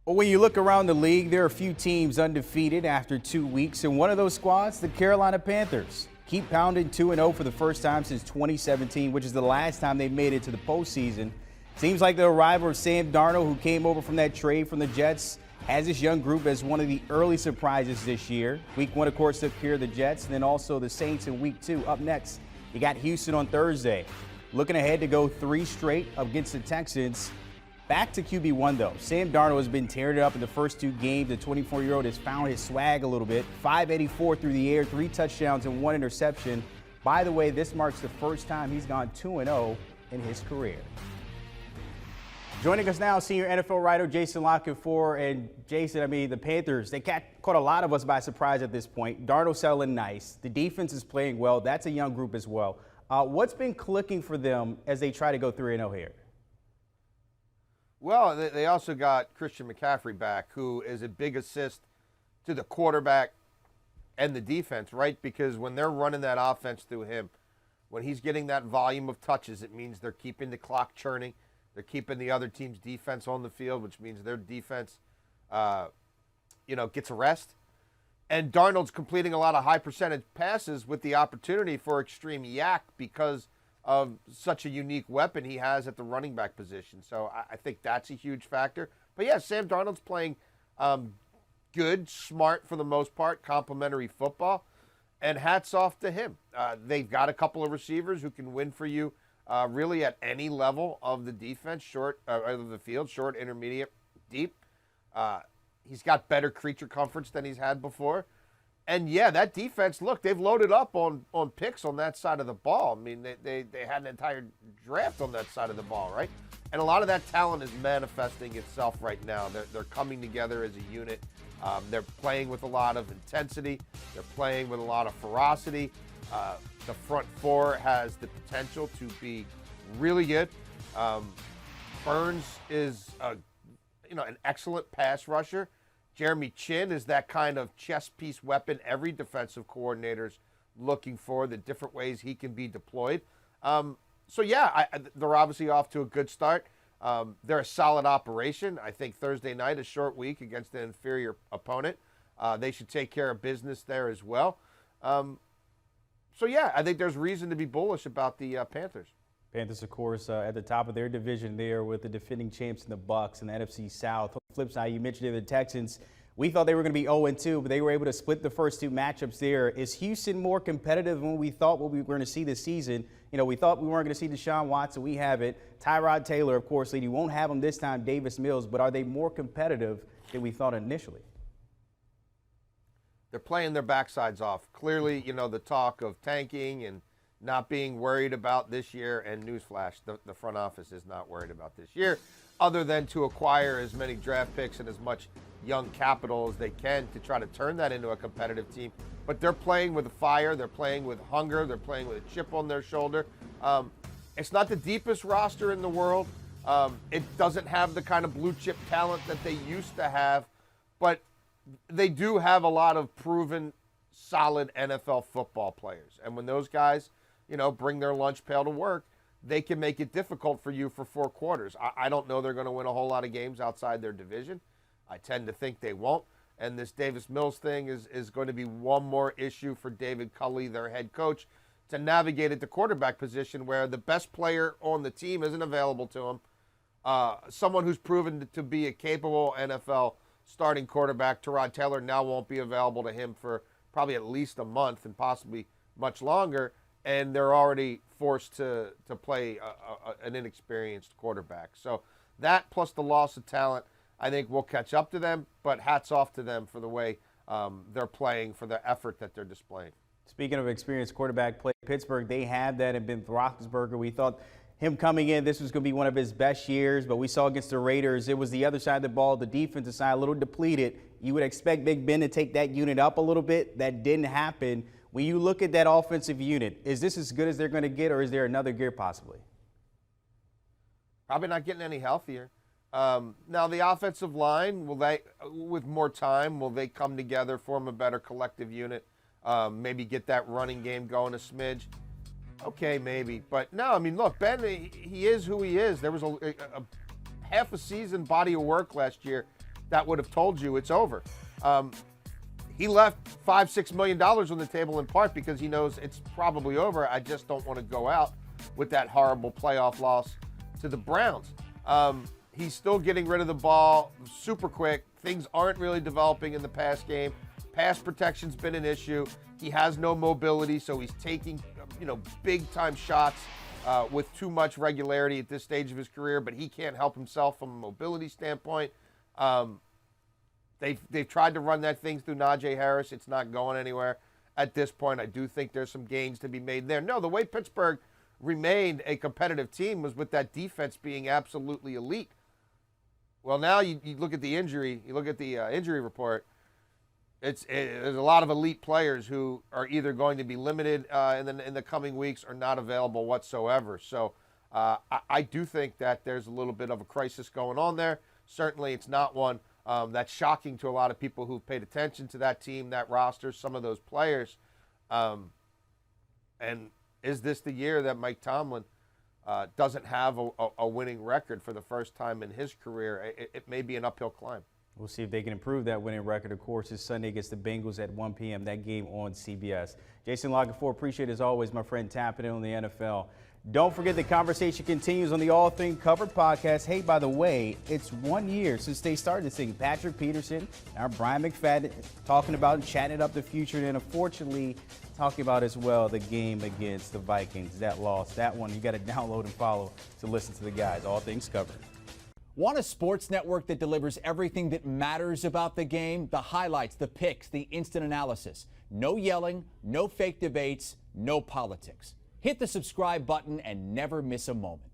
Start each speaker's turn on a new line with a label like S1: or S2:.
S1: Well, when you look around the league, there are a few teams undefeated after 2 weeks, and one of those squads, the Carolina Panthers, keep pounding 2-0 for the first time since 2017, which is the last time they made it to the postseason. Seems like the arrival of Sam Darnold, who came over from that trade from the Jets, has this young group as one of the early surprises this year. Week 1, of course, took care of the Jets, and then also the Saints in Week 2. Up next, you got Houston on Thursday. Looking ahead to go 3 straight against the Texans. Back to QB1, though. Sam Darnold has been tearing it up in the first 2 games. The 24-year-old has found his swag a little bit. 584 through the air, 3 touchdowns and 1 interception. By the way, this marks the first time he's gone 2-0 in his career. Joining us now, senior NFL writer Jason La Canfora. And Jason, the Panthers, they caught a lot of us by surprise at this point. Darnold settling nice. The defense is playing well. That's a young group as well. What's been clicking for them as they try to go 3-0 here?
S2: Well, they also got Christian McCaffrey back, who is a big assist to the quarterback and the defense, right? Because when they're running that offense through him, when he's getting that volume of touches, it means they're keeping the clock churning. They're keeping the other team's defense on the field, which means their defense, gets a rest. And Darnold's completing a lot of high percentage passes with the opportunity for extreme yak because of such a unique weapon he has at the running back position. So I think that's a huge factor. But yeah, Sam Darnold's playing good, smart for the most part, complimentary football, and hats off to him. They've got a couple of receivers who can win for you really at any level of the defense, of the field, short, intermediate, deep. He's got better creature comforts than he's had before. And, yeah, that defense, look, they've loaded up on picks on that side of the ball. I mean, they had an entire draft on that side of the ball, right? And a lot of that talent is manifesting itself right now. They're coming together as a unit. They're playing with a lot of intensity. They're playing with a lot of ferocity. The front four has the potential to be really good. Burns is an excellent pass rusher. Jeremy Chin is that kind of chess piece weapon every defensive coordinator's looking for, the different ways he can be deployed. They're obviously off to a good start. They're a solid operation. I think Thursday night, a short week against an inferior opponent. They should take care of business there as well. I think there's reason to be bullish about the Panthers.
S1: Panthers, of course, at the top of their division there with the defending champs in the Bucs and the NFC South. On the flip side, you mentioned the Texans. We thought they were going to be 0-2, but they were able to split the first 2 matchups there. Is Houston more competitive than we thought what we were going to see this season? We thought we weren't going to see Deshaun Watson. We have it. Tyrod Taylor, of course, lead. You won't have him this time, Davis Mills, but are they more competitive than we thought initially?
S2: They're playing their backsides off. Clearly, the talk of tanking and not being worried about this year, and newsflash, the front office is not worried about this year, other than to acquire as many draft picks and as much young capital as they can to try to turn that into a competitive team. But they're playing with fire, they're playing with hunger, they're playing with a chip on their shoulder. It's not the deepest roster in the world. It doesn't have the kind of blue chip talent that they used to have, but they do have a lot of proven, solid NFL football players. And when those guys bring their lunch pail to work, they can make it difficult for you for 4 quarters. I don't know they're going to win a whole lot of games outside their division. I tend to think they won't. And this Davis Mills thing is going to be one more issue for David Culley, their head coach, to navigate at the quarterback position where the best player on the team isn't available to him. Someone who's proven to be a capable NFL starting quarterback, Tyrod Taylor, now won't be available to him for probably at least a month and possibly much longer. And they're already forced to play an inexperienced quarterback. So that plus the loss of talent, I think will catch up to them. But hats off to them for the way they're playing, for the effort that they're displaying.
S1: Speaking of experienced quarterback play, Pittsburgh, they have that, and Ben Roethlisberger. We thought him coming in, this was going to be one of his best years, but we saw against the Raiders, it was the other side of the ball, the defensive side, a little depleted. You would expect Big Ben to take that unit up a little bit. That didn't happen. When you look at that offensive unit, is this as good as they're going to get, or is there another gear possibly?
S2: Probably not getting any healthier. Now, the offensive line, with more time, will they come together, form a better collective unit, maybe get that running game going a smidge? Okay, maybe. But no, look, Ben, he is who he is. There was a half a season body of work last year that would have told you it's over. He left $5-6 million on the table in part because he knows it's probably over. I just don't want to go out with that horrible playoff loss to the Browns. He's still getting rid of the ball super quick. Things aren't really developing in the pass game. Pass protection's been an issue. He has no mobility, so he's taking, big-time shots with too much regularity at this stage of his career, but he can't help himself from a mobility standpoint. They've tried to run that thing through Najee Harris. It's not going anywhere. At this point, I do think there's some gains to be made there. No, the way Pittsburgh remained a competitive team was with that defense being absolutely elite. Well, now you look at the injury, injury report. There's a lot of elite players who are either going to be limited in the coming weeks or not available whatsoever. So I do think that there's a little bit of a crisis going on there. Certainly, it's not one that's shocking to a lot of people who've paid attention to that team, that roster, some of those players. And is this the year that Mike Tomlin doesn't have a winning record for the first time in his career? It may be an uphill climb.
S1: We'll see if they can improve that winning record. Of course, this Sunday against the Bengals at 1 p.m. That game on CBS. Jason La Canfora, appreciate it as always, my friend, tapping in on the NFL. Don't forget the conversation continues on the All Things Covered podcast. Hey, by the way, it's 1 year since they started this thing. Patrick Peterson, our Brian McFadden, talking about and chatting up the future, and unfortunately talking about as well the game against the Vikings. That loss, that one, you got to download and follow to listen to the guys. All Things Covered.
S3: Want a sports network that delivers everything that matters about the game? The highlights, the picks, the instant analysis. No yelling, no fake debates, no politics. Hit the subscribe button and never miss a moment.